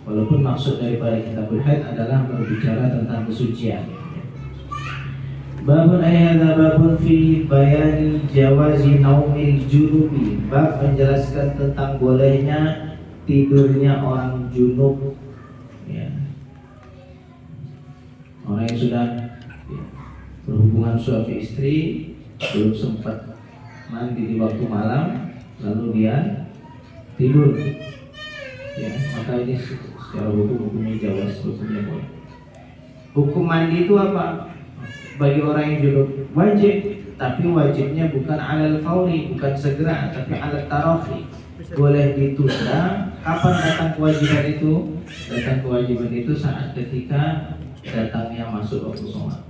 Walaupun maksud daripada kitabul haid adalah berbicara tentang kesucian. Babun ayat babun fi bayani jawazi naumil junubi. Bab menjelaskan tentang bolehnya tidurnya orang junub, ya. Orang yang sudah berhubungan suami istri, belum sempat mandi di waktu malam, lalu dia tidur, ya, maka ini secara hukumnya jawaz, hukumnya boleh. Hukum mandi itu apa? Bagi orang yang junub wajib, tapi wajibnya bukan alal fauri, bukan segera, tapi alal tarafi. Boleh ditunda. Kapan datang kewajiban itu? Datang kewajiban itu saat ketika datangnya masuk waktu sholat,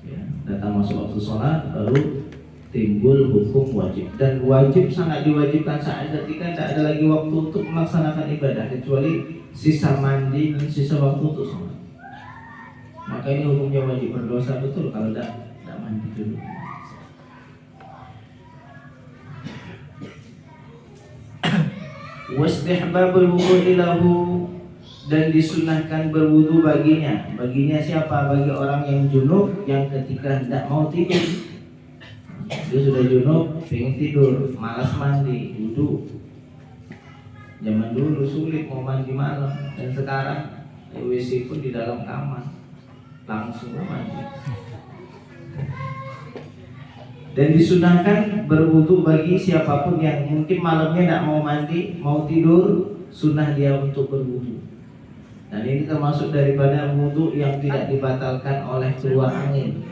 ya, datang masuk waktu sholat baru timbul hukum wajib. Dan wajib sangat diwajibkan saat ketika tidak ada lagi waktu untuk melaksanakan ibadah, kecuali sisa mandi dan sisa waktu untuk sholat. Maka ini hukumnya wajib, berdosa betul kalau tidak mandi dulu. Wastihbabul wudu'i lahu, dan disunahkan berwudu baginya. Baginya siapa? Bagi orang yang junub yang ketika tidak mau tidur. Dia sudah junub, pengen tidur, malas mandi, wudu. Zaman dulu sulit mau mandi malam, dan sekarang WC pun di dalam kamar, langsung mandi. Dan disunahkan berwudu bagi siapapun yang mungkin malamnya tidak mau mandi, mau tidur, sunnah dia untuk berwudu. Dan ini termasuk daripada wudu yang tidak dibatalkan oleh keluar angin.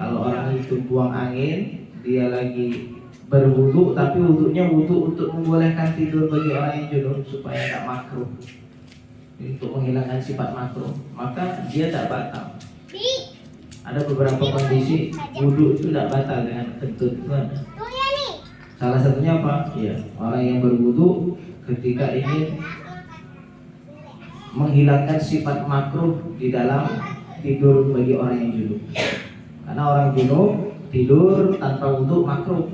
Kalau orang itu buang angin, dia lagi berwudu, tapi wudunya wudu untuk membolehkan tidur bagi orang yang junub supaya tidak makruh, untuk menghilangkan sifat makruh, maka dia tak batal. Ada beberapa kondisi wudu itu tidak batal dengan ketentuan. Salah satunya apa? Ya, orang yang berwudu ketika ingin menghilangkan sifat makruh di dalam tidur bagi orang yang junub. Karena orang junub tidur tanpa wudu makruh.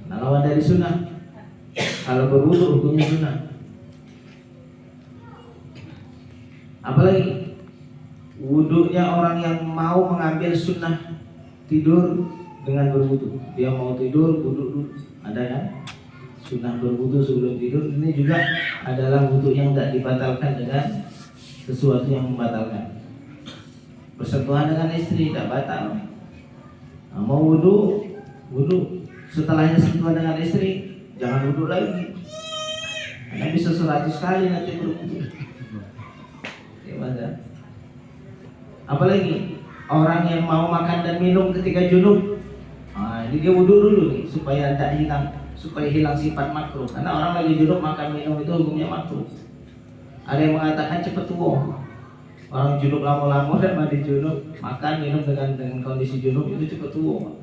Nah, lawan dari sunnah. Kalau berwudu hukumnya sunnah. Apalagi wudunya orang yang mau mengambil sunnah tidur dengan berwudu. Dia mau tidur, wudu dulu. Ada kan? Sunnah berwudu sebelum tidur. Ini juga adalah wudu yang tidak dibatalkan dengan sesuatu yang membatalkan. Bersentuhan dengan istri tidak batal. Nah, mau wudu, wudu. Setelahnya sentuhan dengan istri, jangan wudu lagi. Karena bisa 100 kali nanti berwudu. Gimana? Apalagi orang yang mau makan dan minum ketika junub, jadi dia wudu dulu nih supaya tidak hilang, supaya hilang sifat makruh. Karena orang lagi junub makan minum itu hukumnya makruh. Ada yang mengatakan cepat tua. Orang junub lama-lama dan mandi junub, makan minum dengan kondisi junub itu cepat tua.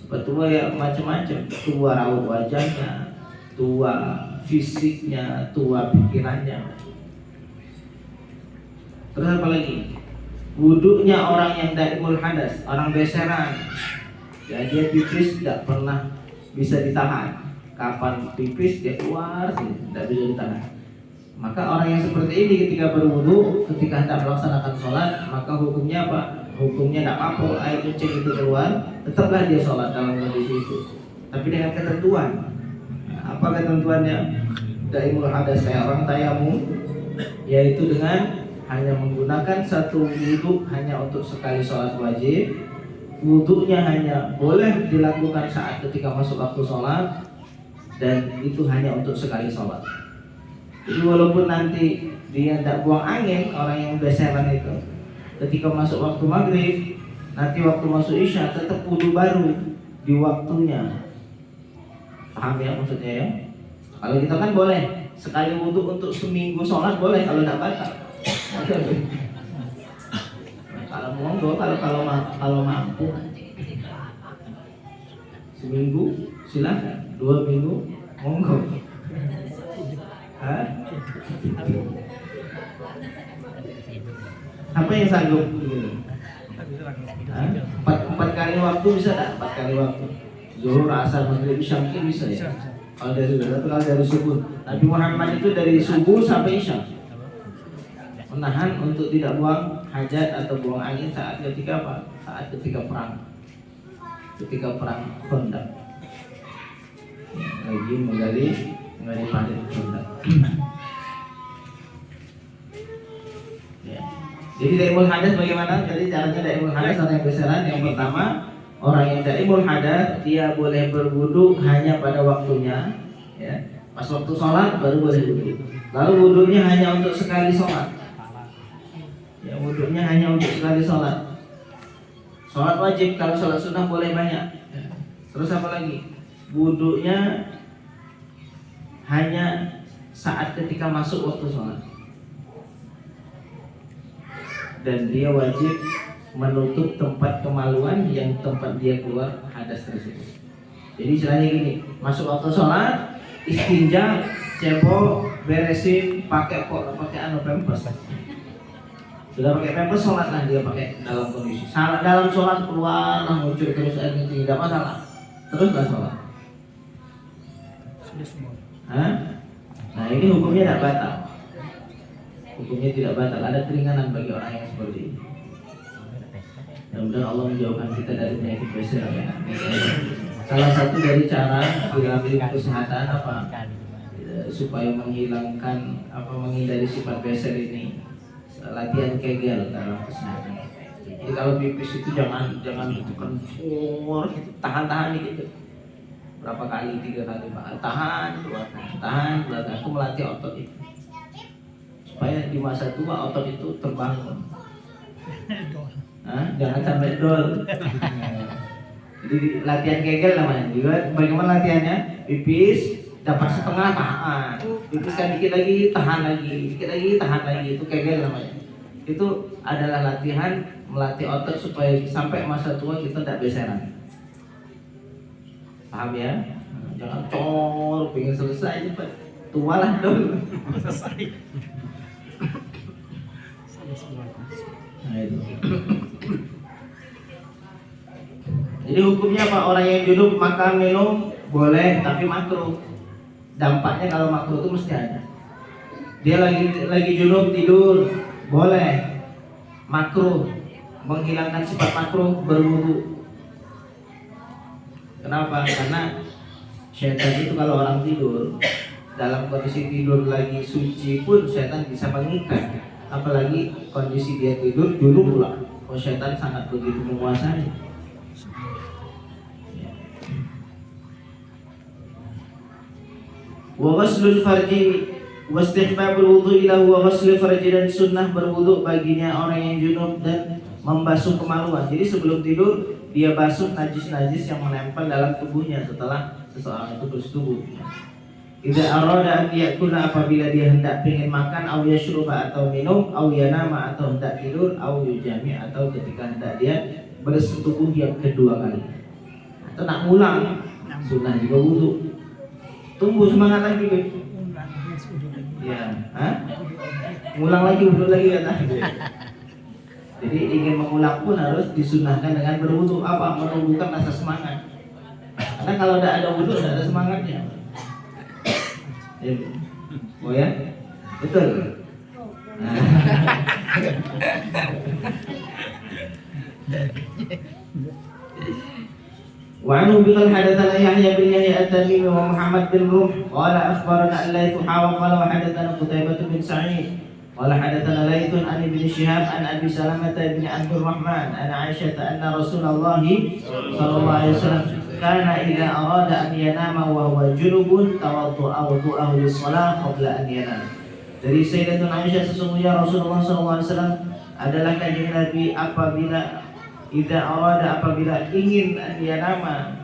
Cepat tua ya macam-macam. Tua raut wajahnya, tua fisiknya, tua pikirannya. Terus apa lagi? Wudunya orang yang daimul hadas, orang beseran, ya, dia pipis tidak pernah bisa ditahan. Kapan pipis dia keluar sih, tidak bisa ditahan. Maka orang yang seperti ini ketika berwudu, ketika hendak melaksanakan sholat, maka hukumnya apa? Hukumnya tidak apa-apa, air kencing itu keluar, tetaplah dia sholat dalam kondisi itu. Tapi dengan ketentuan. Nah, apa ketentuannya? Daimul hadas kayak orang tayamum, yaitu dengan hanya menggunakan satu wudu hanya untuk sekali sholat wajib. Wudunya hanya boleh dilakukan saat ketika masuk waktu sholat, dan itu hanya untuk sekali sholat. Jadi walaupun nanti dia tidak buang angin, orang yang beseran itu, ketika masuk waktu maghrib, nanti waktu masuk isya tetap wudu baru di waktunya. Paham ya maksudnya ya? Kalau kita kan boleh sekali wudu untuk seminggu sholat boleh kalau tidak batal. Kalau monggo, kalau mampu seminggu silakan, 2 minggu monggo. Apa yang sanggup? Empat kali waktu bisa tak? 4 kali waktu. Zuhur, asar, maghrib, isya bisa ya? Kalau dari zuhur, kalau dari subuh. Nabi Muhammad itu dari subuh sampai isya menahan untuk tidak buang hajat atau buang angin saat ketika apa? Saat ketika perang. Ketika perang Khandaq. Lagi menggali parit Khandaq. Ya. Jadi daimul hadas bagaimana? Jadi caranya daimul hadas orang yang besaran. Yang pertama, orang yang daimul hadas dia boleh berwudu hanya pada waktunya, ya. Pas waktu sholat baru boleh wudu. Lalu wudunya hanya untuk sekali sholat. Ya, wudunya hanya untuk sekali sholat. Sholat wajib, kalau sholat sunnah boleh banyak. Ya. Terus apa lagi? Wudunya hanya saat ketika masuk waktu sholat. Dan dia wajib menutup tempat kemaluan yang tempat dia keluar hadas tersebut. Jadi istilahnya gini, masuk waktu sholat, istinja, cebok, beresin, pakai pampers. Sudah pakai pampers sholat lah dia pakai dalam kondisi. Salah dalam sholat keluar lah muncul terus air kencing, tidak masalah. Teruslah sholat. Hah? Nah ini hukumnya tidak batal. Hukumnya tidak batal. Ada keringanan bagi orang yang seperti ini. Mudah-mudahan Allah menjauhkan kita dari penyakit besar. Ya. Salah satu dari cara dalam kesehatan apa? Supaya menghindari sifat besar ini, latihan Kegel dalam kesehatan. Jadi kalau pipis itu jangan kencur, tahan gitu. Berapa kali? 3 kali, tahan, 2 kali, tahan. Aku melatih otot itu supaya di masa tua otot itu terbangun. Jangan sampai dol. Jadi latihan Kegel namanya. Juga bagaimana latihannya? Pipis dapat setengah, tahan. Pipiskan dikit lagi, tahan lagi. Dikit lagi, tahan lagi. Itu Kegel namanya. Itu adalah latihan melatih otot supaya sampai masa tua kita tidak beseran. Paham ya? Jangan cor, pengen selesai cepat. Tua lah dong. Selesai. Nah itu. Jadi hukumnya apa? Orang yang junub makan minum boleh, tapi makruh. Dampaknya kalau makruh itu mesti ada. Dia lagi junub tidur boleh, makruh. Menghilangkan sifat makruh berwudu. Kenapa? Karena syaitan itu kalau orang tidur dalam kondisi tidur lagi suci pun syaitan bisa mengikat. Apalagi kondisi dia tidur dulu pula. Oh, syaitan sangat begitu menguasai. Wa ghuslul farji wa istihbabul wudu'i lahu wa ghuslul farji, dan sunnah berwudu baginya orang yang junub dan membasuh kemaluan. Jadi sebelum tidur dia basuh najis-najis yang menempel dalam tubuhnya setelah seseorang itu bersetubuh. Idza arada an yakula, apabila dia hendak ingin makan, au yashruba atau minum, au yanama atau hendak tidur, au yujami atau ketika hendak dia bersetubuh yang kedua kali. Atau nak ngulang, sunnah juga wudu. Tunggu semangat lagi, Beb. Ya, ngulang lagi, wudu lagi kata. Jadi ingin mengulang pun harus disunahkan dengan berwudu. Apa? Menumbuhkan rasa semangat. Karena kalau tidak ada wudu, tidak ada semangatnya. Oh ya? Betul. وعنه بقال حدثنا يحيى بن يحيى التميمي ومحمد بن روح قال اخبرنا الليث وقال وحدثنا قتيبة بن سعيد قال حدثنا ليث عن ابن شهاب عن ابي سلمة بن عبد الرحمن عن عائشة ان رسول الله صلى الله عليه وسلم كان اذا اراد ان ينام وهو جنب توضأ وضوءه للصلاة قبل ان ينام. Dari Sayyidatuna Aisyah, sesungguhnya Rasulullah SAW adalah kanjeng Nabi apabila apabila ingin yanama,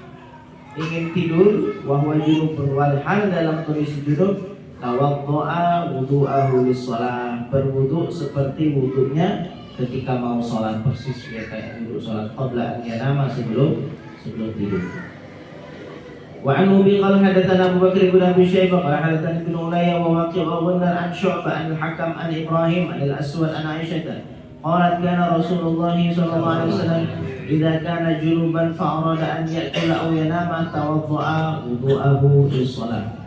ingin tidur, wahwa junubun, walhal dalam kondisi junub, tawaddo'a wudu'ahu lis-shalah, berwudu seperti wudunya ketika mau sholat, persis ya kayak wudu sholat qabla an yanama, sebelum tidur. Wa anhu biqal hadatsana Abu Bakr bin Abi Syaibah qala hadatsana Ibnu Ulayya wa Waqi' wa Ghundar an Syu'bah an al-Hakam an Ibrahim an al-Aswad an Aisyah qalat kana Rasulullah sallallahu alaihi wasallam idza kana junuban fa arada an ya'kula aw yanama tawadda'a wudu'ahu lis-shalah.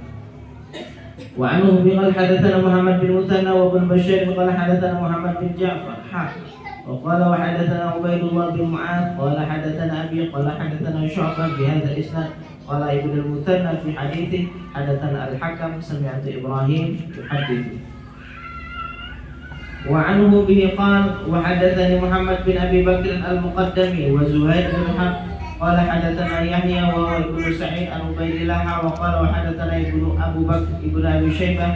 Wa anhu qala hadatsana Muhammad bin Muthanna wa ibn Bashir qala hadatsana Muhammad bin Ja'far وقال وحدثنا عبيد الله بن معاذ قال حدثنا أبي قال حدثنا شعبة بهذا الإسناد قال ابن المثنى في حديثه حدثنا الحكم سمعت إبراهيم يحدث. وعنه به قال وحدثني محمد بن أبي بكر المقدمي وزهير بن حرب قال حدثنا يحيى وهو ابن سعيد عن عبيد الله وقال وحدثنا ابن أبو بكر ابن أبي شيبة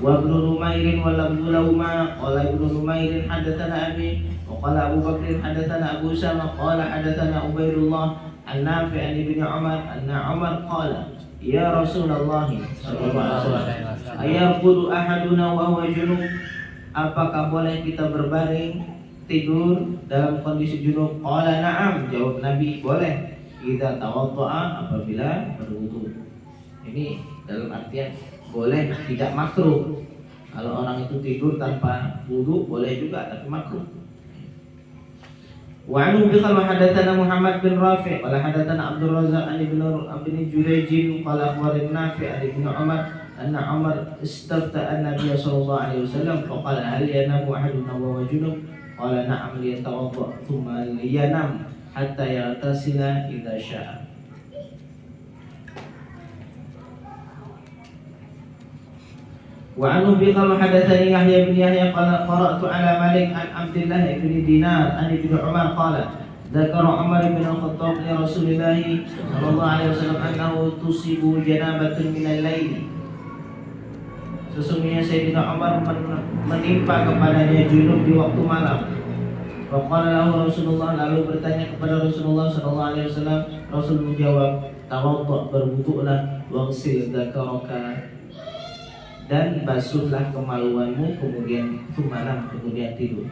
وابن نمير ولفظ لهما قال ابن نمير حدثنا أبي وقال أبو بكر حدثنا أبو سامة قال حدثنا عبيد الله عن نافع عن ابن عمر أن عمر قال يا رسول الله صلى الله عليه وسلم أيرقد أحدنا وهو جنوب, apakah boleh kita berbaring tidur dalam kondisi junub? Qala na'am, jawab Nabi, boleh. Idza tawadda'a, apabila berwudu. Ini dalam artian boleh, tidak makruh. Kalau orang itu tidur tanpa wudu boleh juga, tapi makruh. Wa anhu qala hadatsana Muhammad bin Rafi' qala hadatsana Abdul Razzaq an ibn Jurayj qala akhbarana Nafi' an ibn Umar anna Umar istafta an-nabiy sallallahu alaihi wasallam faqala hal yanamu ahaduna wa junub qala na'am liyatawadda thumma liyanam hatta yaghtasila idza syaa. وعنه قال حدثني يحيى بن يحيى قال قرأت على مالك عن عبد الله بن دينار عن ابن عمر قال ذكر عمر بن الخطاب لرسول الله صلى الله عليه وسلم أنه تصيب جنابة من الليل. Sesungguhnya Sayyidina Umar menimpa kepadanya junub di waktu malam. Faqala lahu Rasulullah, lalu bertanya kepada Rasulullah sallallahu alaihi wasallam. Rasul menjawab, tawaddu, berwudulah, waghsil dzakaraka, dan basuhlah kemaluanmu, kemudian malam, kemudian tidur.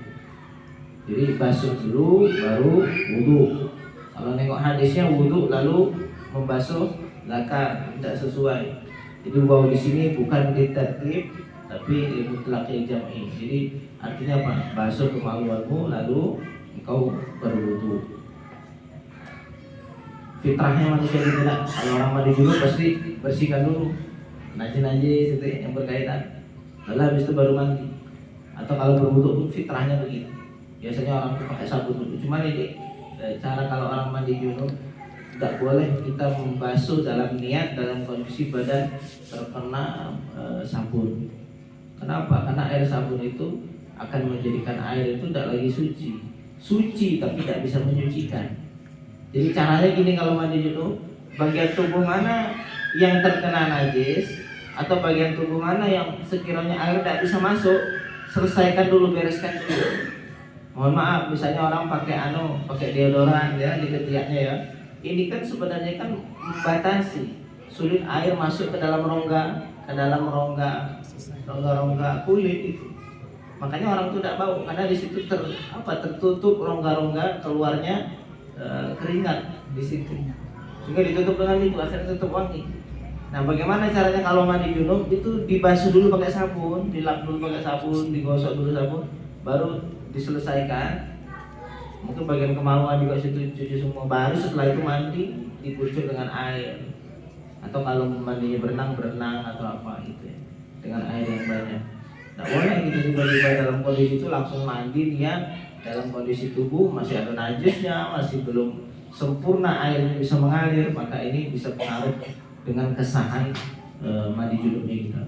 Jadi basuh dulu baru wudu. Kalau nengok hadisnya wudu lalu membasuh zakar, tidak sesuai. Jadi wow di sini bukan ditertib tapi mutlaqil jam'i. Jadi artinya apa? Basuh kemaluanmu lalu engkau berwudu. Fitrahnya manusia tidak. Kalau orang mandi junub pasti bersihkan dulu najis-najis itu yang berkaitan, lalu habis itu baru mandi. Atau kalau berwudu pun fitrahnya begitu. Biasanya orang itu pakai sabun dulu. Cuma ini cara kalau orang mandi junub tidak boleh kita membasuh dalam niat dalam kondisi badan terkena sabun. Kenapa? Karena air sabun itu akan menjadikan air itu tidak lagi suci tapi tidak bisa menyucikan. Jadi caranya gini, kalau mandi junub, bagian tubuh mana yang terkena najis atau bagian tubuh mana yang sekiranya air tidak bisa masuk, selesaikan dulu, bereskan dulu. Mohon maaf, misalnya orang pakai deodoran ya di ketiaknya ya. Ini kan sebenarnya kan membatasi sulit air masuk ke dalam rongga kulit itu. Makanya orang itu tidak bau karena di situ tertutup rongga-rongga, keluarnya keringat di situ. Juga ditutup dengan itu, akhirnya tutup wangi. Nah, bagaimana caranya kalau mandi junub? Itu dibasuh dulu pakai sabun, dilap dulu pakai sabun, digosok dulu sabun, baru diselesaikan. Mungkin bagian kemaluan juga situ cuci semua, baru setelah itu mandi dikucur dengan air. Atau kalau mandinya berenang atau apa gitu ya, dengan air yang banyak. Tidak boleh gitu tiba-tiba dalam kondisi itu langsung mandi niat dalam kondisi tubuh masih ada najisnya, masih belum sempurna airnya bisa mengalir, maka ini bisa pengaruh dengan kesahan mandi junubnya kita.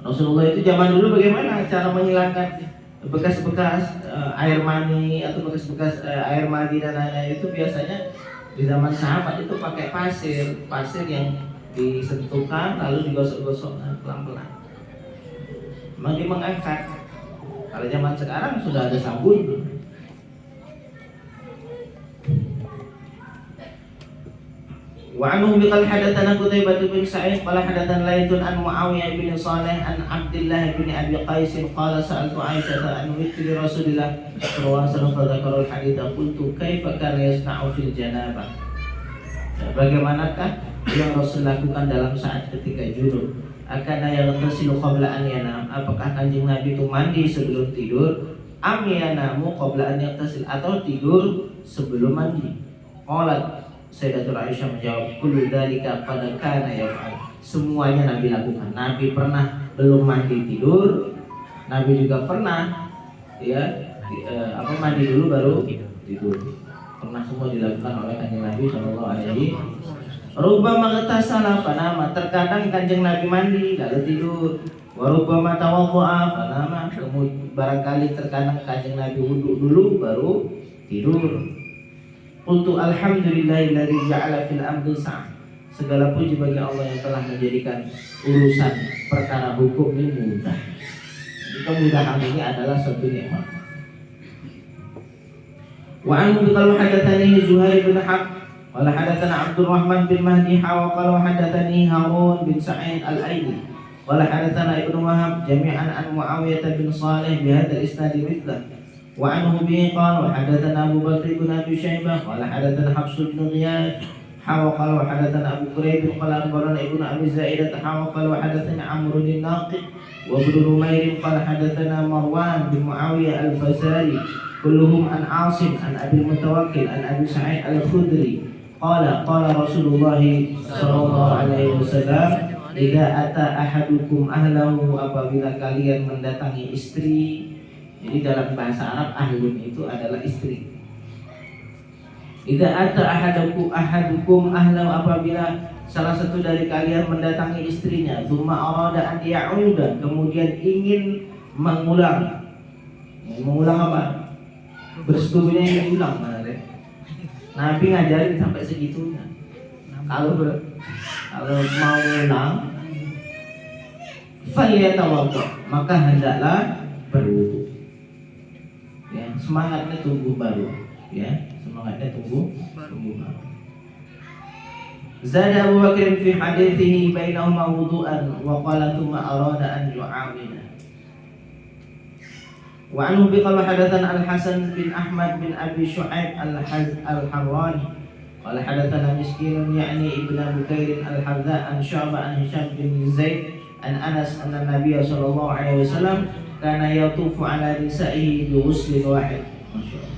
Rasulullah itu zaman dulu bagaimana cara menghilangkan bekas-bekas air mani atau bekas-bekas air mandi dan lain-lain itu? Biasanya di zaman sahabat itu pakai pasir yang disentuhkan lalu digosok-gosok pelan-pelan. Mandi mengangkat. Kalau zaman sekarang sudah ada sabun. Wa anhu qala hadatsana Qutaibah bin Sa'id qala hadatsana Laitun an Muawiyah bin Shalih an Abdullah bin Abi Qais qala sa'altu Aisyah an witri Rasulillah sallallahu alaihi wasallam fadzakara al-hadits qultu kaifa kana yasna'u fil janabah. Bagaimanakah yang Rasul lakukan dalam saat ketika junub? Akan yaghtasilu qabla an yanam. Apakah Kanjeng Nabi itu mandi sebelum tidur? am yanamu qabla an yaghtasil, atau tidur sebelum mandi. Qalat Sayyidatul Aisyah menjawab, kullu dzalika qad kana yaf'al. Semuanya Nabi lakukan. Nabi pernah belum mandi tidur, Nabi juga pernah mandi dulu baru tidur. Pernah semua dilakukan oleh Kanjeng Nabi sallallahu alaihi wasallam. Rubbama ghtasala fanama, terkadang Kanjeng Nabi mandi lalu tidur. Wa rubbama tawaddaa fanama, barangkali terkadang Kanjeng Nabi wudu dulu baru tidur. Qultu alhamdulillahilladzi ja'ala fil amri sa'ah. Segala puji bagi Allah yang telah menjadikan urusan perkara hukum ini mudah. Jadi kemudahan ini adalah suatu nikmat. Wa anhu qala hadatsani Zuhair bin Harb qala hadatsana Abdurrahman bin Mahdi wa qala hadatsani Harun bin Sa'id al-Aini qala hadatsana Ibnu Wahab jami'an an Muawiyah bin Shalih bi hadzal isnad mithlah. Wa anhu bi qala hadatsana Abu Bakr bin Abi Syaibah qala hadatsana Hafs bin Ghiyath wa qala hadatsana Abu Quraib qala akhbarana Ibnu Abi Zaidah wa qala hadatsana Amr bin Naqid wa Ibnu Numair qala hadatsana Marwan bin Muawiyah al-Fazari kulluhum an Asim an Abi Mutawakkil an Abi Sa'id al-Khudri qala Rasulullah sallallahu alaihi wasallam, idza ata ahadukum ahlahu, apabila kalian mendatangi istri. Jadi dalam bahasa Arab ahlun itu adalah istri. Idza ata ahadukum ahlahu, apabila salah satu dari kalian mendatangi istrinya, tsumma arada an ya'uda, kemudian ingin mengulang apa? Bersetubuhnya yang ulang. Nabi ngajarin sampai segitunya. Kalau mau ulang, falyatawadda, maka hendaklah berwudu. Ya, semangatnya tumbuh baru. Ya, semangatnya tumbuh baru. Zada Abu Bakr fi hadithihi bainahuma wudu'an wa qala thumma arada an yu'awina. Wa anhu biqala hadatsana Al-Hasan bin Ahmad bin Abi Syu'aib Al-Harrani qala hadatsana Miskin ya'ni Ibnu Bukair Al-Hadza an Syu'bah an Hisham bin Zaid an Anas anna Nabiy sallallahu alaihi wasallam kana yatufu ala nisa'ihi bi ghuslin wahid. Masyaallah.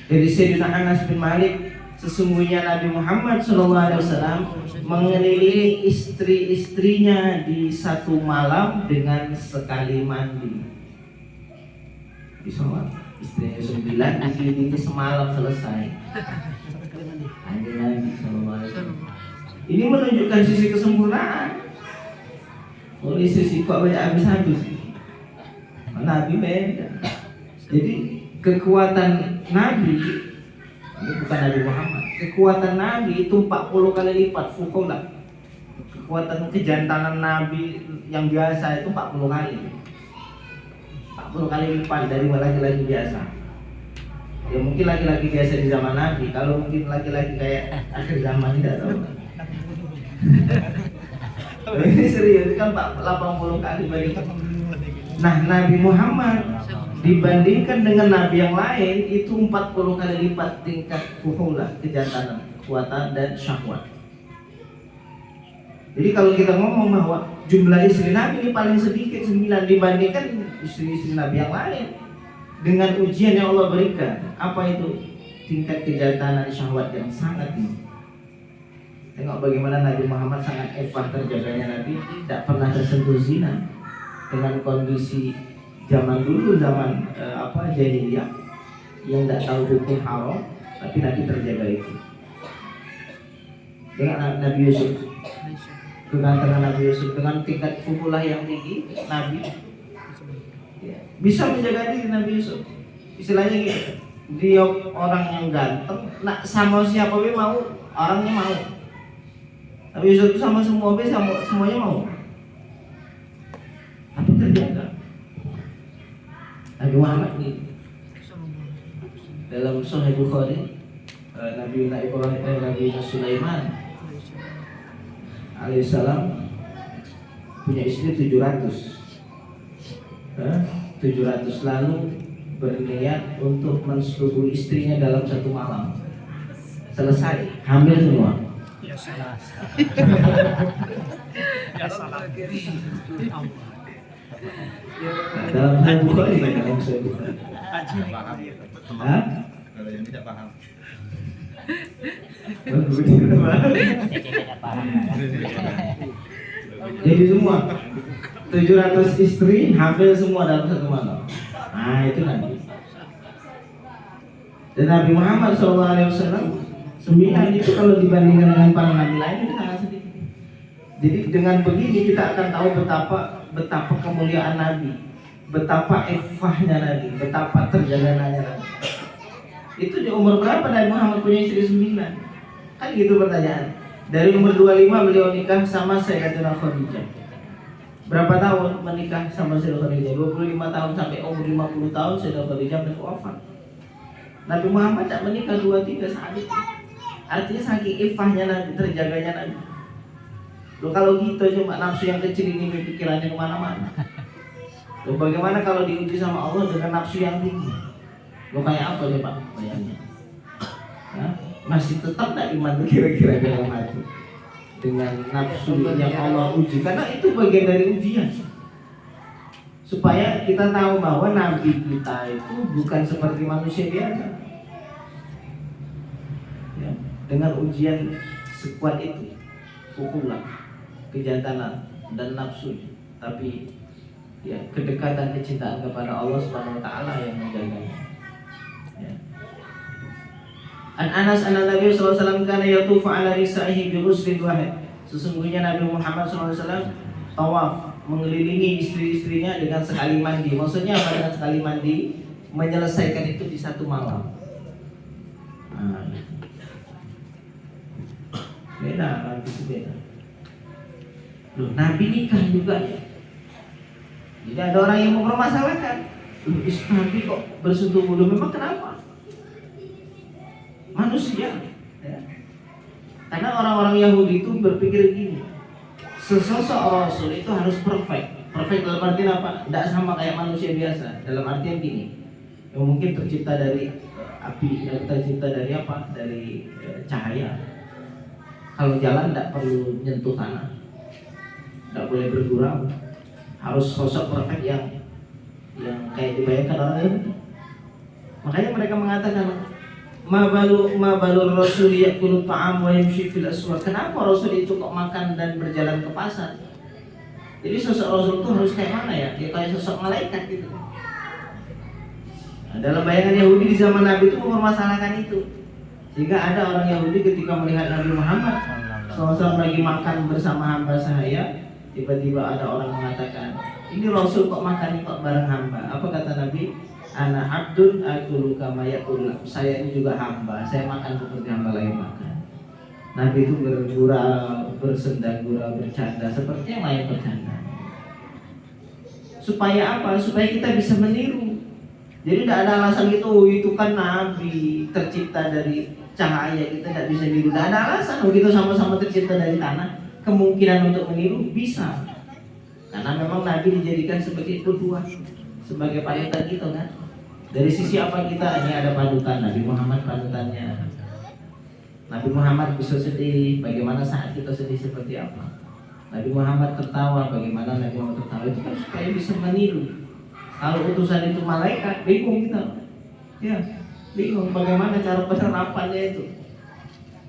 Dari Sayyidina Anas bin Malik, sesungguhnya Nabi Muhammad sallallahu alaihi wasallam mengelilingi istri-istrinya di satu malam dengan sekali mandi. Sholat istrinya 9 dikelilingi semalam selesai. Hanya Nabi sallallahu alaihi wasallam. Ini menunjukkan sisi kesempurnaan. Oleh sisi kok banyak habis-habis. Nabi beda. Jadi kekuatan Nabi, ini bukan Nabi Muhammad. Kekuatan Nabi itu 40 kali lipat fukulah. Kekuatan kejantanan Nabi yang biasa itu 40 kali. 40 kali lipat dari laki-laki biasa. Ya mungkin laki-laki biasa di zaman Nabi, kalau mungkin laki-laki kayak akhir zaman tidak tahu. Ini serius kan 80 kali bagi. Nah, Nabi Muhammad dibandingkan dengan Nabi yang lain itu 40 kali lipat tingkat fuhulah, kejantanan, kekuatan dan syahwat. Jadi kalau kita ngomong bahwa jumlah istri Nabi ini paling sedikit 9 dibandingkan istri-istri Nabi yang lain, dengan ujian yang Allah berikan, apa itu? Tingkat kejantanan syahwat yang sangat tinggi. Tengok bagaimana Nabi Muhammad sangat effah terjaganya Nabi, tidak pernah tersentuh zina. Dengan kondisi zaman dulu, zaman jahiliyah yang tidak tahu hukum haram, tapi Nabi terjaga itu. Dengan Nabi Yusuf, kegantengan Nabi Yusuf, dengan tingkat fuhulah yang tinggi, Nabi bisa menjaga diri. Nabi Yusuf istilahnya gitu, dia orang yang ganteng, nak sama siapa pun mau, orangnya mau. Nabi Yusuf itu sama semua semuanya mau, tapi terjaga. Nabi Muhammad ini dalam Sahih Bukhari, Nabi Ibrahim, Nabi Sulaiman alaihissalam punya istri 700 lalu berniat untuk mensetubuhi istrinya dalam satu malam. Selesai, hamil semua. Ya salah. Ya salah. Dalam Sahih Bukhari ya, dalam Sahih Bukhari. Paham. Hah? Kalau yang tidak paham. Jadi semua 700 istri hamil semua dalam satu malam. Nah itu Nabi. Dan Nabi Muhammad SAW 9 itu kalau dibandingkan dengan para nabi lain itu sangat sedikit. Jadi dengan begini kita akan tahu betapa kemuliaan Nabi, betapa ifahnya Nabi, betapa terjaganya Nabi. Itu di umur berapa Nabi Muhammad punya istri 9? Kan gitu pertanyaan. Dari umur 25 beliau nikah sama Sayyidatina Khadijah. Berapa tahun menikah sama Sayyidatina Khadijah? 25 tahun sampai umur 50 tahun Sayyidatina Khadijah wafat. Nabi Muhammad tak menikah 2-3 saat itu. Artinya saking ifahnya Nabi, terjaganya Nabi. Loh kalau gitu cuma nafsu yang kecil ini pikirannya kemana-mana. Loh bagaimana kalau diuji sama Allah dengan nafsu yang tinggi? Loh kayak apa coba bayangnya? Hah? Masih tetap tak iman kira-kira dalam hati dengan nafsu yang Allah uji, karena itu bagian dari ujian supaya kita tahu bahwa Nabi kita itu bukan seperti manusia biasa ya, dengan ujian sekuat itu, pukulan, kejantanan dan nafsu, tapi ya kedekatan kecintaan kepada Allah Subhanahu wa taala yang menjaganya. Ya. An Anas anna Nabi sallallahu alaihi wasallam kana yatufu ala nisaihi bi ghuslin wahid. Sesungguhnya Nabi Muhammad sallallahu alaihi wasallam tawaf mengelilingi istri-istrinya dengan sekali mandi. Maksudnya apa dengan sekali mandi? Menyelesaikan itu di satu malam. Nah, beda, Nabi itu beda. Loh, Nabi nikah juga ya. Jadi ada orang yang mempermasalahkan, istri Nabi kok bersentuh bulu, memang kenapa? Manusia ya. Karena orang-orang Yahudi itu berpikir gini, sesosok Rasul itu harus perfect. Perfect dalam artian apa? Tidak sama kayak manusia biasa. Dalam artian gini, yang mungkin tercipta dari api, yang tercipta dari apa? Dari cahaya. Kalau jalan tidak perlu nyentuh tanah, tidak boleh bergurau. Harus sosok perfect yang kayak dibayangkan orang Yahudi. Makanya mereka mengatakan ma balur Rasul ya'kulu ta'am wa yamshi fil aswaq. Kenapa Rasul itu kok makan dan berjalan ke pasar? Jadi sosok Rasul itu harus kayak mana ya? Dia kayak sosok malaikat gitu. Nah, dalam bayangan Yahudi di zaman Nabi itu mempermasalahkan itu. Sehingga ada orang Yahudi ketika melihat Nabi Muhammad SAW lagi makan bersama hamba sahaya, tiba-tiba ada orang mengatakan, ini Rasul kok makan kok bareng hamba. Apa kata Nabi? Ana abdun akulu kama ya'kul. Saya ini juga hamba, saya makan seperti hamba lain makan. Nabi itu bergurau, bersenda gurau, bercanda seperti yang lain bercanda. Supaya apa? Supaya kita bisa meniru. Jadi tidak ada alasan itu kan Nabi tercipta dari cahaya, kita tidak bisa niru. Tidak ada alasan. Kalau kita sama-sama tercipta dari tanah, kemungkinan untuk meniru bisa. Karena memang Nabi dijadikan sebagai kedua, sebagai panutan kita kan. Dari sisi apa kita? Ini ada panutan Nabi Muhammad, panutannya. Nabi Muhammad bisa sedih, bagaimana saat kita sedih seperti apa? Nabi Muhammad tertawa, bagaimana Nabi Muhammad tertawa? Itu kan supaya bisa meniru. Kalau utusan itu malaikat, bingung kita. Ya, bingung bagaimana cara penerapannya itu.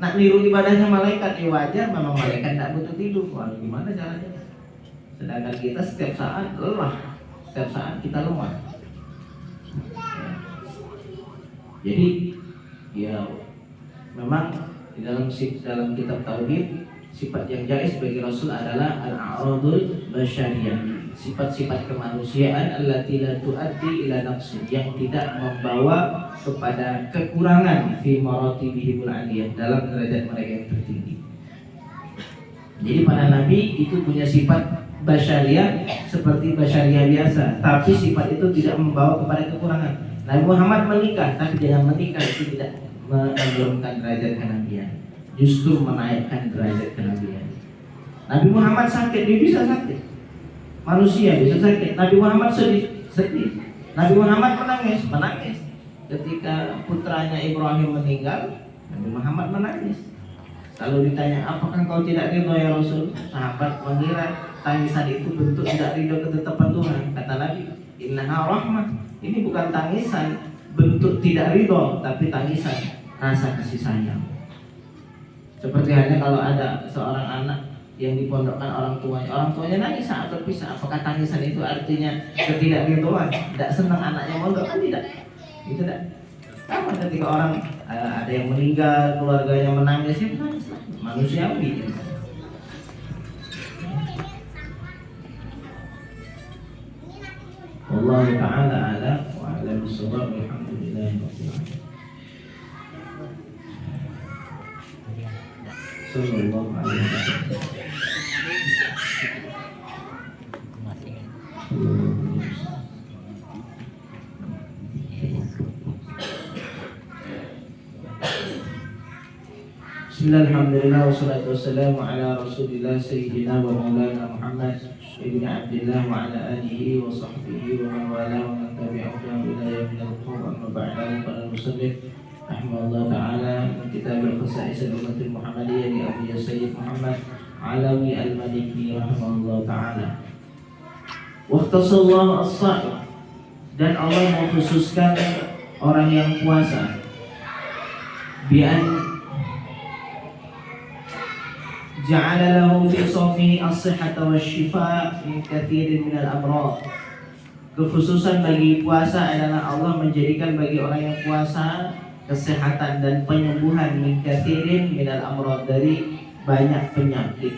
Nak niru ibadahnya malaikat, ya wajar, memang malaikat tidak butuh tidur. Wah, gimana caranya? Sedangkan kita setiap saat lelah, setiap saat kita lemah. Jadi ya memang di dalam kitab tauhid sifat yang jais bagi Rasul adalah al-a'radul basyariyah, sifat-sifat kemanusiaan allati la tuaddi ila naqsin, yang tidak membawa kepada kekurangan fi maratibihil aliyah, dalam derajat mereka yang tertinggi. Jadi para nabi itu punya sifat basyariyah seperti basyariyah biasa, tapi sifat itu tidak membawa kepada kekurangan. Nabi Muhammad menikah, tapi jangan menikah itu tidak menurunkan derajat kenabian, justru menaikkan derajat kenabian. Nabi Muhammad sakit, dia bisa sakit. Manusia bisa sakit. Nabi Muhammad sedih. Nabi Muhammad menangis. Ketika putranya Ibrahim meninggal, Nabi Muhammad menangis. Lalu ditanya, apakah kau tidak ridho ya Rasul? Sahabat mengira tangisan itu bentuk tidak ridho ketetapan Tuhan. Kata Nabi, innaha rahmah. Ini bukan tangisan bentuk tidak ridho, tapi tangisan rasa kasih sayang. Seperti halnya kalau ada seorang anak yang dipondokkan orang tuanya nangis saat berpisah. Apakah tangisan itu artinya ketidakridhoan? Tidak senang anaknya mondok, kan tidak? Itu tidak. Sama ketika orang ada yang meninggal, keluarganya menangis, ya menangis lah. Manusiawi. Wallahu ta'ala ala wa ala bisawab. Alhamdulillahi rabbil alamin. Sallallahu alaihi wasallam. Bismillahirrahmanirrahim. Wassalatu wassalamu ala Rasulillah sayyidina wa maulana Muhammad ibn Abdillah wa ala alihi wa sahbihi wa man wala wa man tabi'ahum ila yaumil qiyamah. Amma ba'du. Qala al-musannif rahimahullah ta'ala min kitab al-khasa'is al-ummatil Muhammadiyah li Abi Sayyid Muhammad Alawi al-Maliki rahimahullah ta'ala. Wa ikhtasallahu as-sha'im, dan Allah mengkhususkan orang yang puasa bi'an ja'ala lahu fi shawmihi as-sihhata wash-shifaa min katsirin minal amrad. Kekhususan bagi puasa adalah Allah menjadikan bagi orang yang puasa kesehatan dan penyembuhan min katsirin minal amrad, dari banyak penyakit.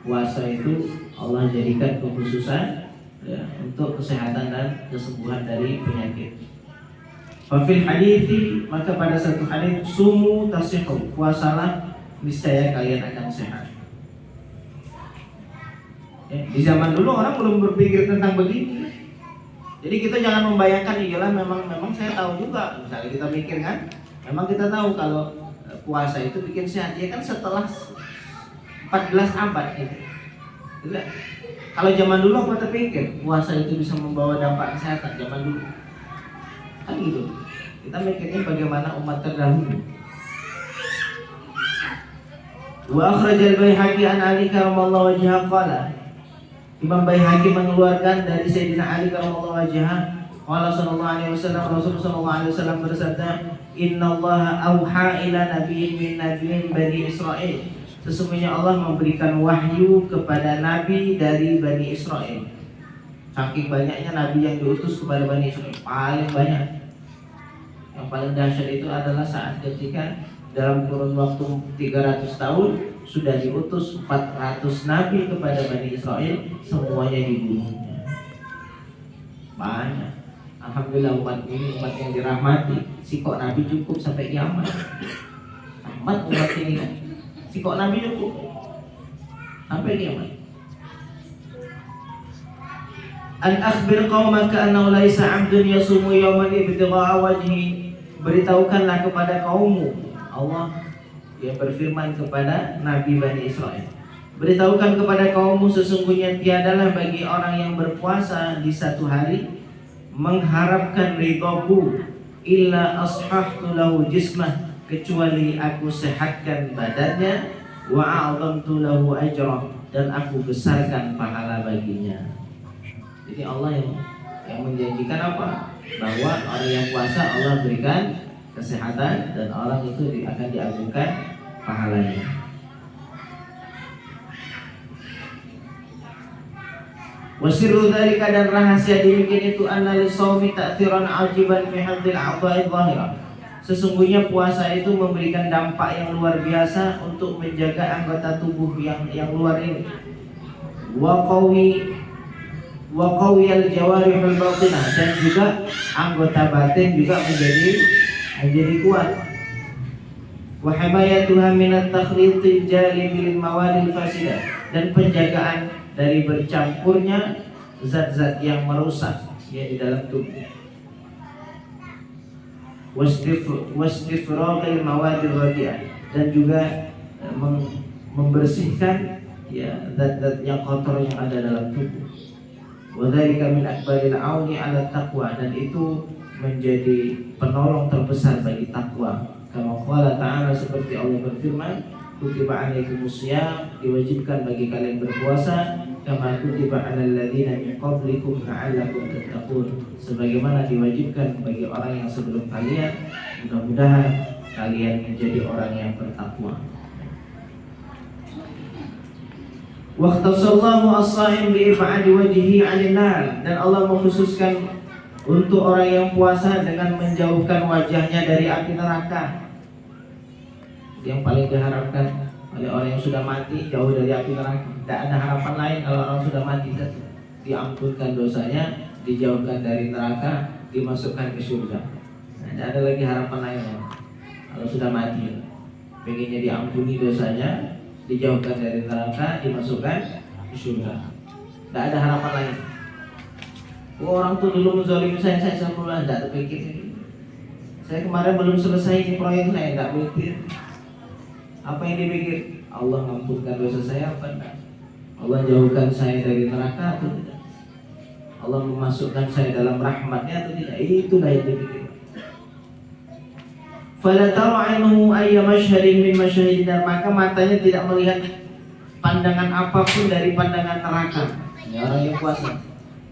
Puasa itu Allah jadikan kekhususan ya, untuk kesehatan dan kesembuhan dari penyakit. Fa fil hadithi, maka pada satu hadis, sumu tasihhu, puasalah niscaya kalian akan sehat. Ya, di zaman dulu orang belum berpikir tentang begini. Jadi kita jangan membayangkan iyalah memang saya tahu juga. Misalnya kita mikir kan, memang kita tahu kalau puasa itu bikin sehat. Ya kan setelah 14 abad gitu. Tidak. Kalau zaman dulu apa terpikir puasa itu bisa membawa dampak kesehatan zaman dulu? Kan gitu. Kita mikirnya bagaimana umat terdahulu. Wa akhrajal Baihaqi an Ali karramallahu wajhahu qala, Imam Baihaqi mengeluarkan dari Sayyidina Ali karramallahu wajhahu qala sallallahu alaihi wasallam, Rasulullah sallallahu alaihi wasallam bersabda, innallaha auha ila nabiyyin min nabiyyin bani Israil, sesungguhnya Allah memberikan wahyu kepada nabi dari Bani Israel. Saking banyaknya nabi yang diutus kepada Bani Israel, paling banyak. Yang paling dahsyat itu adalah saat ketika dalam kurun waktu 300 tahun sudah diutus 400 nabi kepada Bani Israel, semuanya dibunuhnya. Banyak. Alhamdulillah umat ini umat yang dirahmati. Sikok nabi cukup sampai kiamat. Umat ini sikok nabi cukup sampai kiamat. An akhbir qaumaka annahu laisa 'abdun yasumu yawman ibtigha'a wajhi, beritahukanlah kepada kaummu. Allah yang berfirman kepada Nabi Bani Israel, beritahukan kepada kaummu, sesungguhnya tiadalah bagi orang yang berpuasa di satu hari mengharapkan ridhoku illa ashahtu lahu jismah, kecuali aku sehatkan badannya, wa a'dhamtu lahu ajrah, dan aku besarkan pahala baginya. Jadi Allah yang menjanjikan apa? Bahwa orang yang puasa Allah berikan kesehatan dan orang itu akan diagungkan pahalanya. Wasirru dzalika, dan rahasia demikian itu, anna lis-shaumi ta'thiran 'ajiban fi hadzil a'dha'i dhahirah, sesungguhnya puasa itu memberikan dampak yang luar biasa untuk menjaga anggota tubuh yang luar ini. Wa qawiyal jawarihul batinah, dan juga anggota batin juga menjadi kuat. Wa himayatuha minat takhlidil jalibil mawadil fasidah, dan penjagaan dari bercampurnya zat-zat yang merusak ya di dalam tubuh. Wastifraqil mawadil wadi'ah, dan juga membersihkan ya zat-zat yang kotor yang ada dalam tubuh. Wa dzalika min akbaril auni 'ala taqwa, dan itu menjadi penolong terbesar bagi takwa. Kama qala ta'ala, seperti Allah berfirman, kutiba alaikumus syiyam, diwajibkan bagi kalian berpuasa, kama kutiba 'alal ladzina min qablikum la'allakum tattaqun, sebagaimana diwajibkan bagi orang yang sebelum kalian, mudah-mudahan kalian menjadi orang yang bertakwa. Waqtasallahu as-shaim bi ib'adi wajhihi 'anil nar, dan Allah mengkhususkan untuk orang yang puasa dengan menjauhkan wajahnya dari api neraka. Yang paling diharapkan oleh orang yang sudah mati, jauh dari api neraka. Tidak ada harapan lain kalau orang sudah mati, diampunkan dosanya, dijauhkan dari neraka, dimasukkan ke surga. Nah, tidak ada lagi harapan lain kalau sudah mati. Pengennya diampuni dosanya, dijauhkan dari neraka, dimasukkan ke surga. Tidak ada harapan lain. Orang tuh dulu menzalimi saya semula, tidak terpikir. Saya kemarin belum selesai ini proyek, saya tidak mikir. Apa yang dipikir? Allah mengampunkan dosa saya apa enggak? Allah jauhkan saya dari neraka atau tidak? Allah memasukkan saya dalam rahmatnya atau tidak? Itulah yang dipikir. Fala tara 'ainuhu ayya masyhadin min masyahidin nar, maka matanya tidak melihat pandangan apapun dari pandangan neraka. Ini orang yang puasa.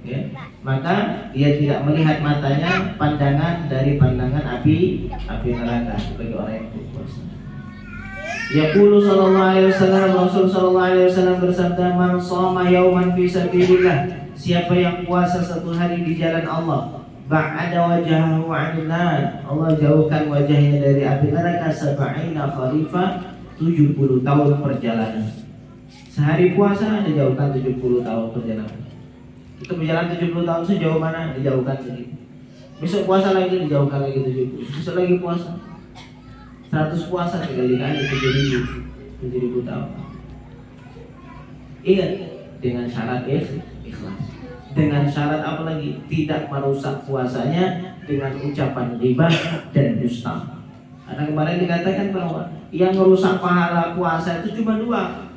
Ya. Maka dia tidak melihat matanya pandangan dari pandangan api neraka sebagai orang yang berpuasa. Yaqulu sallallahu alaihi wasallam, Rasul sallallahu alaihi wasallam bersabda, "Man shoma yauman fi sabilillah," siapa yang puasa satu hari di jalan Allah, ba'ada wajhahu 'anil nar, Allah jauhkan wajahnya dari api neraka sab'ina khalifah, 70 tahun perjalanan. Sehari puasa dijauhkan 70 tahun perjalanan. Kita berjalan 70 tahun sejauh mana? Dijauhkan sedikit. Besok puasa lagi dijauhkan lagi 70. Besok lagi puasa 100 puasa dikali 7.000 tahun. Ingat, dengan syarat ikhlas. Dengan syarat apa lagi? Tidak merusak puasanya dengan ucapan ghibah dan dusta. Karena kemarin dikatakan bahwa yang merusak pahala puasa itu cuma dua.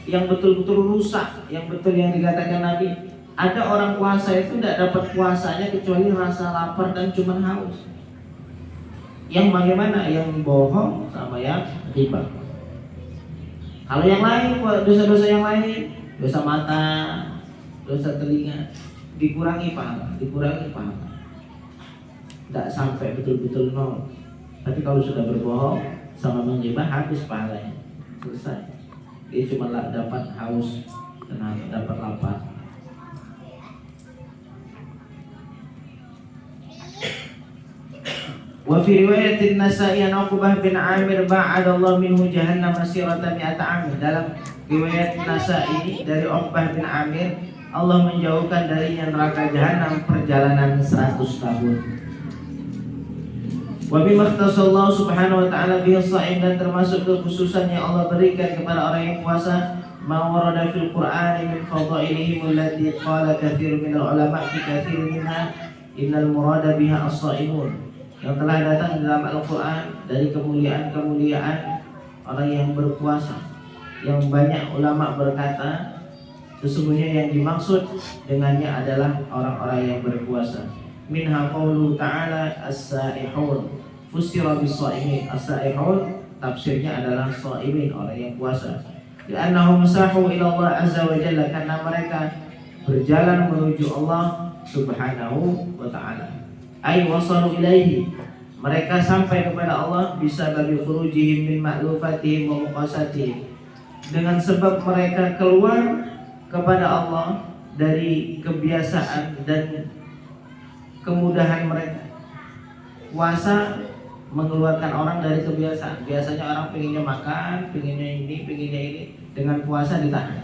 Yang betul-betul rusak, yang betul yang dikatakan Nabi, ada orang puasa itu tidak dapat puasanya kecuali rasa lapar dan cuma haus. Yang bagaimana? Yang bohong sama yang ghibah. Kalau yang lain, dosa-dosa yang lain, dosa mata, dosa telinga, dikurangi pahala. Tidak sampai betul-betul nol. Tapi kalau sudah berbohong sama menghibah, habis pahalanya, selesai. Dia cuma dapat haus dan dapat lapar. Wa fi riwayatin Nasa'i an Uqbah bin Amir ba'ada Allah minhu jahannam masirata mi'ata 'am. Dalam riwayat Nasa'i dari Uqbah bin Amir, Allah menjauhkan darinya neraka jahanam perjalanan 100 tahun. Wa bima ikhtasallahu subhanahu wa ta'ala bihi shaim, dan termasuk kekhususan yang Allah berikan kepada orang yang puasa, ma warada fil Qur'ani min fadailihim allati qala katsirun minal ulama fi katsirin minha innal murada biha as-shaimun, yang telah datang dalam Al-Quran dari kemuliaan-kemuliaan orang yang berpuasa. Yang banyak ulama berkata sesungguhnya yang dimaksud dengannya adalah orang-orang yang berpuasa. Minha qauluhu ta'ala as-sa'ihun fusira bis-sha'imin. As-sa'ihun tafsirnya adalah sha'imin, orang yang puasa. Li'annahum sahu ila Allah azza wa jalla, karena mereka berjalan menuju Allah subhanahu wa ta'ala. Ay wasalu ilaihi, mereka sampai kepada Allah bisa bagi khurujihim min ma'lufatihim wa muqasatihim, dengan sebab mereka keluar kepada Allah dari kebiasaan dan kemudahan mereka. Puasa mengeluarkan orang dari kebiasaan. Biasanya orang pengennya makan, pengennya ini. Dengan puasa ditahan.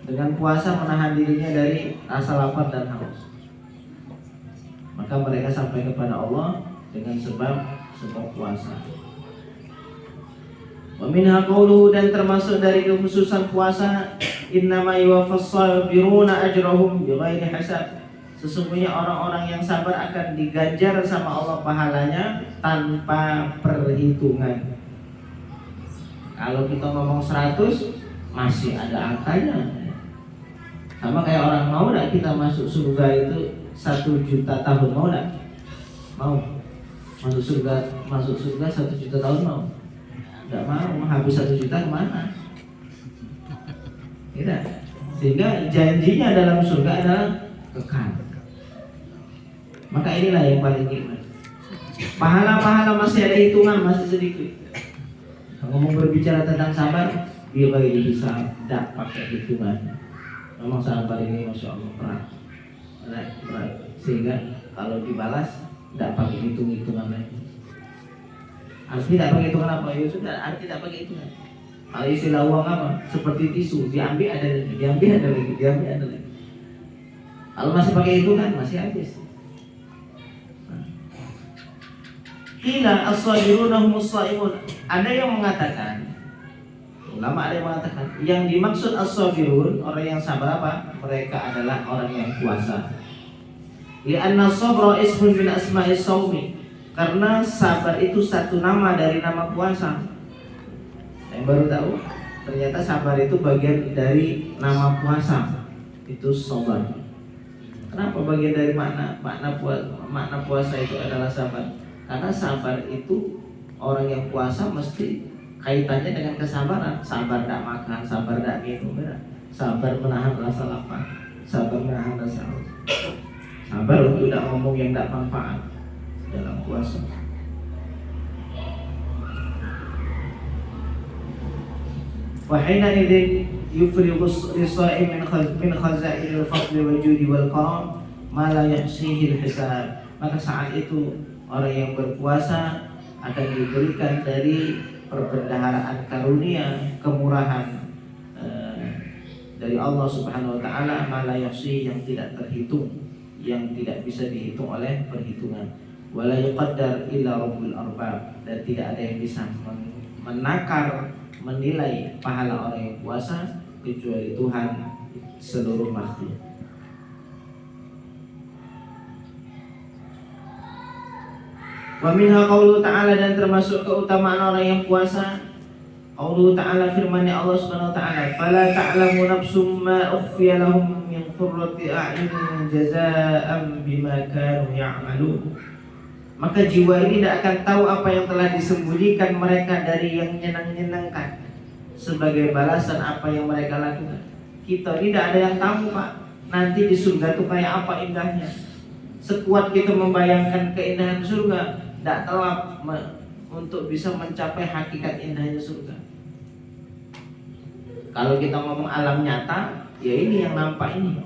Dengan puasa menahan dirinya dari rasa lapar dan haus. Maka mereka sampai kepada Allah dengan sebab puasa. Wa minha qauluhu, dan termasuk dari kekhususan puasa, innama yuwaffas sabiruna ajrahum bighairi hisab. Sesungguhnya orang-orang yang sabar akan diganjar sama Allah pahalanya tanpa perhitungan. Kalau kita ngomong 100 masih ada angkanya. Sama kayak orang, mau enggak kita masuk surga itu 1 juta tahun, mau enggak? Mau. Masuk surga 1 juta tahun mau? Enggak mau, habis 1 juta kemana? Tidak. Sehingga janjinya dalam surga adalah kekal. Maka inilah yang paling nikmat. Pahala-pahala masih ada hitungan, masih sedikit. Ngomong berbicara tentang sabar, dia bagi bisa tidak pakai hitungan. Memang sabar ini masya Allah berat. Sehingga kalau dibalas tidak pakai hitung-hitungan lagi. Artinya tidak pakai hitungan apa? Ya sudah, artinya tidak pakai hitungan. Kalau istilah uang apa? Seperti tisu, diambil ada lagi, diambil ada lagi. Kalau masih pakai hitungan masih habis. Qila as-sabiruna humus shaimun. Ada yang mengatakan, ulama ada yang mengatakan, yang dimaksud as-sabirun, orang yang sabar apa? Mereka adalah orang yang puasa. Li'anna sabra ismun min asma'is shaumi. Karena sabar itu satu nama dari nama puasa. Yang baru tahu, ternyata sabar itu bagian dari nama puasa. Itu sabar. Kenapa bagian dari makna puasa itu adalah sabar? Karena sabar itu orang yang puasa mesti kaitannya dengan kesabaran. Sabar tidak makan, sabar tidak minum, sabar menahan rasa lapar, sabar menahan rasa haus, sabar untuk tidak ngomong yang tidak manfaat dalam puasa. Wahina idzin yufriqu as-sha'im min khaza'il al-fadl wal judi wal karam ma la yahsihi al-hisab. Maka saat itu orang yang berpuasa akan diberikan dari perbendaharaan karunia, kemurahan dari Allah Subhanahu wa taala, ma la yahsihi, yang tidak terhitung, yang tidak bisa dihitung oleh perhitungan. Wala yuqaddar illa rabbul arbab, dan tidak ada yang bisa menakar, menilai pahala orang yang puasa kecuali Tuhan seluruh makhluk. Wa minha qauluhu ta'ala, dan termasuk keutamaan orang yang puasa qauluhu ta'ala, firman-Nya Allah Subhanahu wa taala, fala ta'lamu nafsum ma ukhfiya lahum min qurrati a'yunin jazaa'an bima kanu ya'malun. Maka jiwa ini tidak akan tahu apa yang telah disembunyikan mereka dari yang menyenangkan sebagai balasan apa yang mereka lakukan. Kita tidak ada yang tahu, Pak, nanti di surga itu kayak apa indahnya. Sekuat kita membayangkan keindahan surga, tidak telap untuk bisa mencapai hakikat indahnya surga. Kalau kita ngomong alam nyata, ya ini yang nampak ini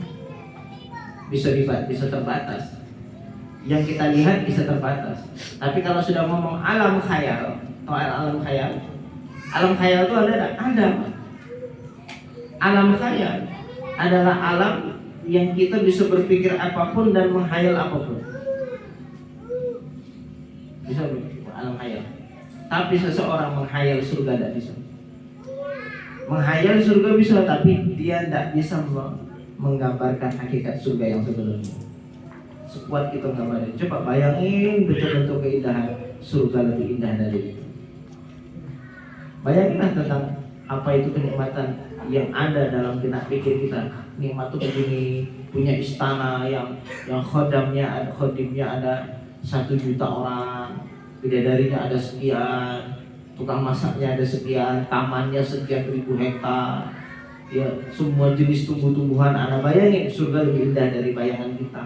bisa terbatas. Yang kita lihat bisa terbatas. Tapi kalau sudah ngomong alam khayal, atau alam khayal itu ada. Alam khayal adalah alam yang kita bisa berpikir apapun dan menghayal apapun. Bisa alam khayal. Tapi seseorang menghayal surga tidak bisa. Menghayal surga bisa, tapi dia tidak bisa menggambarkan hakikat surga yang sebenarnya. Sekuat kita gambarnya. Coba bayangin betul-betul keindahan surga, lebih indah dari itu. Bayanginlah tentang apa itu kenikmatan yang ada dalam benak pikir kita. Nikmat itu begini, punya istana yang khodimnya ada 1 juta orang, bidadarinya ada sekian, tukang masaknya ada sekian, tamannya sekian ribu hektar, ya semua jenis tumbuh-tumbuhan. Anda bayangin surga lebih indah dari bayangan kita.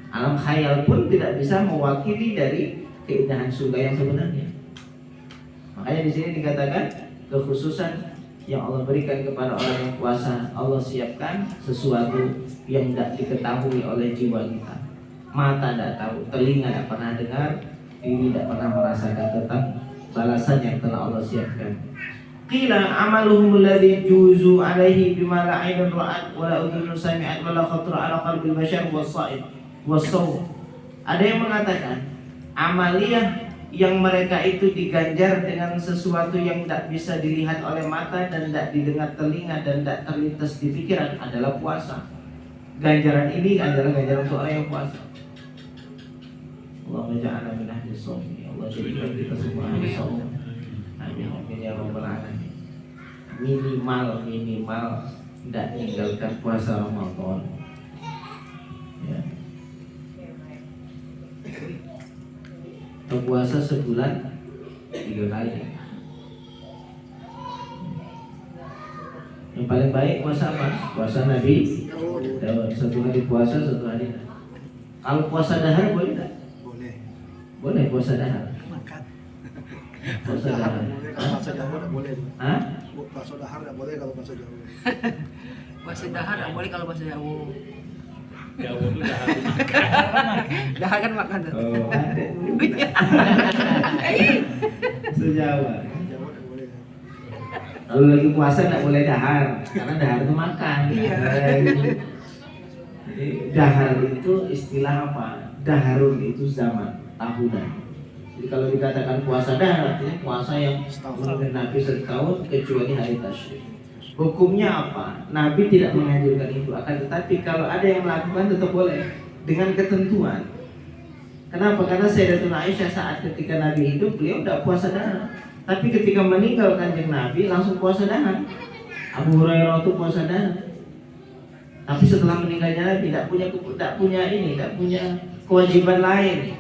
Alam khayal pun tidak bisa mewakili dari keindahan surga yang sebenarnya. Makanya di sini dikatakan kekhususan yang Allah berikan kepada orang yang puasa. Allah siapkan sesuatu yang tidak diketahui oleh jiwa kita. Mata tidak tahu, telinga tidak pernah dengar, diri tidak pernah merasakan tentang balasan yang telah Allah siapkan. Qila amaluhum alladhi juzu alaihi bima la 'ainun ra'at wa la udhunun sami'at wa la khatara 'ala qalbil bashar was-sha'id. Ada yang mengatakan amaliyah yang mereka itu diganjar dengan sesuatu yang tidak bisa dilihat oleh mata dan tidak didengar telinga dan tidak terlintas di pikiran adalah puasa. Ganjaran ini adalah ganjaran untuk orang yang puasa. Allahumma ja'alna min ahli shaum. Allah jadikan kita semua ahli shaum. Amin amin ya rabbal alamin. Minimal tidak tinggalkan puasa Ramadan. Ya. Puasa sebulan 3 kali. Yang paling baik puasa apa? Puasa Nabi Daud. Satu hari puasa, satu hari. Kalau puasa dahar boleh tak? Boleh. Boleh puasa dahar. Makan. Puasa Dahar dahar. boleh, kalau puasa Jawa nggak boleh. Hah? Puasa dahar nggak boleh kalau puasa Jawa. Puasa dahar nggak boleh kalau puasa Jawa. Jawa itu dahar. Dahar kan makan tuh. Oh, ada. Sejawa. Jawa nggak boleh. Kalau lagi puasa nggak boleh dahar, karena dahar itu makan. Iya. Jadi dahar itu istilah apa? Daharun itu zaman, tahunan. Jadi kalau dikatakan puasa dahar, artinya puasa yang menggenapi setahun kecuali hari tasyrik. Hukumnya apa? Nabi tidak menganjurkan itu, akan tetapi kalau ada yang melakukan tetap boleh dengan ketentuan. Kenapa? Karena Sayyidatuna Aisyah saat ketika Nabi hidup beliau tidak puasa dahar, tapi ketika meninggal kanjeng Nabi langsung puasa dahar. Abu Hurairah itu puasa dahar, tapi setelah meninggalnya Nabi tidak punya kewajiban lain,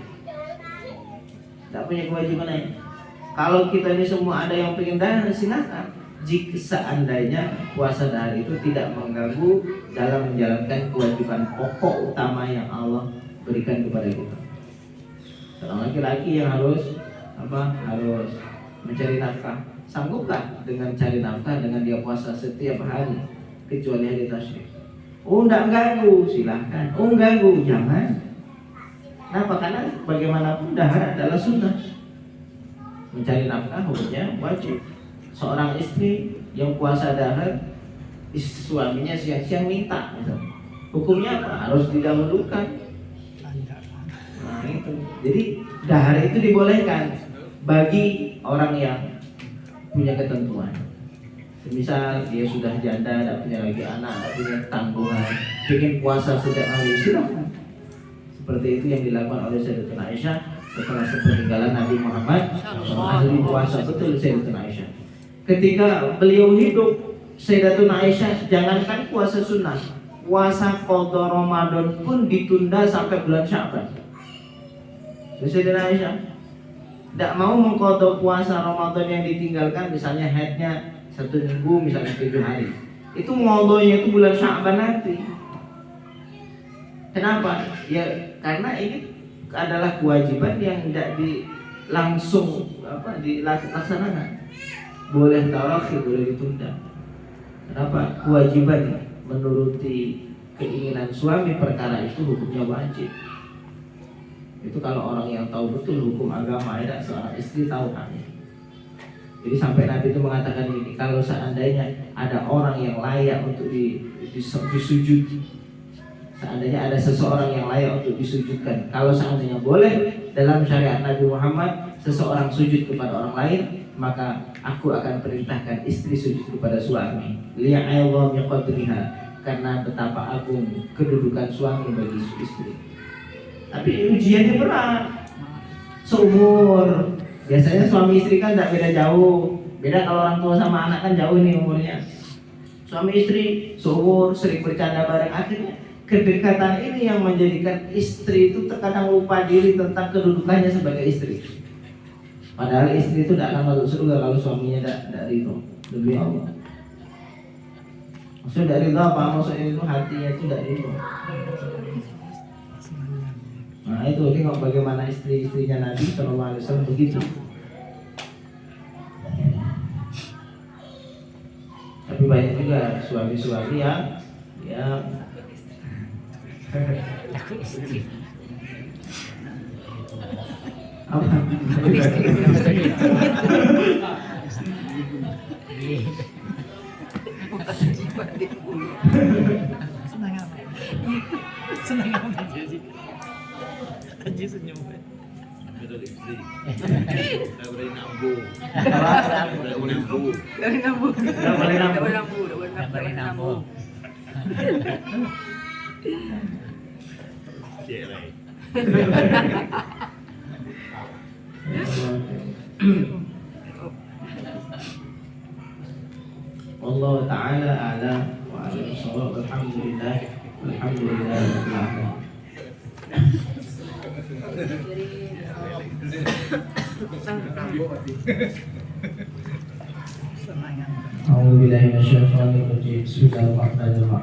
tidak punya kewajiban lain. Kalau kita ini semua ada yang pengen dahar, silakan. Jika seandainya puasa dahar itu tidak mengganggu dalam menjalankan kewajiban pokok utama yang Allah berikan kepada kita. Seorang laki-laki yang harus mencari nafkah, sangguplah dengan cari nafkah dengan dia puasa setiap hari kecuali hari tasyrik. Oh, enggak ganggu, silahkan. Oh, ganggu, jangan. Kenapa? Karena bagaimanapun dahar adalah sunnah. Mencari nafkah hukumnya wajib. Seorang istri yang puasa dahar, suaminya siang-siang minta, misalnya. Hukumnya apa? Harus didahulukan. Nah itu. Jadi dahar itu dibolehkan bagi orang yang punya ketentuan. Misal dia sudah janda, tidak punya lagi anak, tidak punya tanggungan, ingin puasa setiap hari, silakan. Seperti itu yang dilakukan oleh Sayyidatuna Aisyah setelah sepeninggalan Nabi Muhammad. Ahli puasa betul Sayyidatuna Aisyah. Ketika beliau hidup, Sayyidatuna Aisyah jangankan puasa sunnah, puasa qadha Ramadan pun ditunda sampai bulan Sya'ban. Sayyidatuna Aisyah tidak mau mengqadha puasa Ramadan yang ditinggalkan, misalnya haidnya 1 minggu, misalnya 7 hari. Itu qadhanya itu bulan Sya'ban nanti. Kenapa? Ya karena ini adalah kewajiban yang tidak dilaksanakan. Boleh tarakhi, boleh ditunda. Kenapa? Kewajiban menuruti keinginan suami perkara itu hukumnya wajib. Itu kalau orang yang tahu betul hukum agama, ya seorang istri tahu kan. Jadi sampai Nabi itu mengatakan ini, kalau seandainya ada orang yang layak untuk disujud, seandainya ada seseorang yang layak untuk disujudkan, kalau seandainya boleh dalam syariat Nabi Muhammad seseorang sujud kepada orang lain, maka aku akan perintahkan istri sujud kepada suami. Li'a'idhami qadriha, karena betapa agung kedudukan suami bagi istri. Tapi ujiannya berat. Seumur. Biasanya suami istri kan tidak beda jauh. Beda kalau orang tua sama anak kan jauh nih umurnya. Suami istri seumur, sering bercanda bareng, akhirnya kedekatan ini yang menjadikan istri itu terkadang lupa diri tentang kedudukannya sebagai istri. Padahal istri itu tidak akan masuk surga kalau suaminya tidak ridho, demi Allah. Maksudnya tidak ridho apa? Maksudnya itu hatinya itu tidak ridho. Nah itu tengok bagaimana istri-istrinya Nabi SAW begitu. Tapi banyak juga suami-suami yang apa? Senang apa jadi? Aji senyum. Dari istri. Dari nambung. Dari nambung. Dari nambung. Nggak boleh nambung. Nggak boleh nambung. Cerai. Allah Ta'ala a'la wa a'lam shawab. Alhamdulillah rabbil alamin. Senang. Allah A'udzubillahi minasyaitonir rajim. Bismillahirrahmanirrahim.